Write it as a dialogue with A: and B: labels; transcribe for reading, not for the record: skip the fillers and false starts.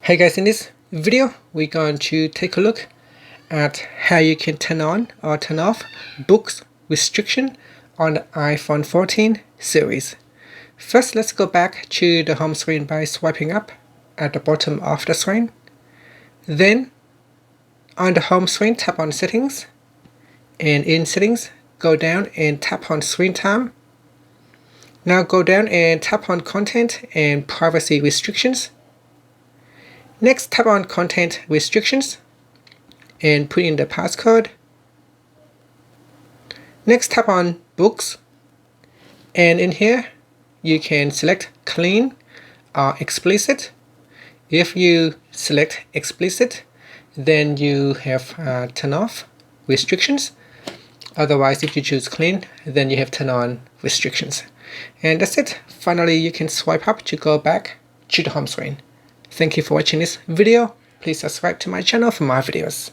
A: Hey guys, in this video we're going to take a look at how you can turn on or turn off books restriction on the iPhone 14 series. First, let's go back to the home screen by swiping up at the bottom of the screen. Then on the home screen, tap on settings, and in settings go down and tap on screen time. Now go down and tap on content and privacy restrictions. Next, tap on content restrictions and put in the passcode. Next, tap on books, and in here you can select clean or explicit. If you select explicit, then you have turn off restrictions. Otherwise, if you choose clean, then you have turn on restrictions. And that's it. Finally, you can swipe up to go back to the home screen. Thank you for watching this video. Please subscribe to my channel for more videos.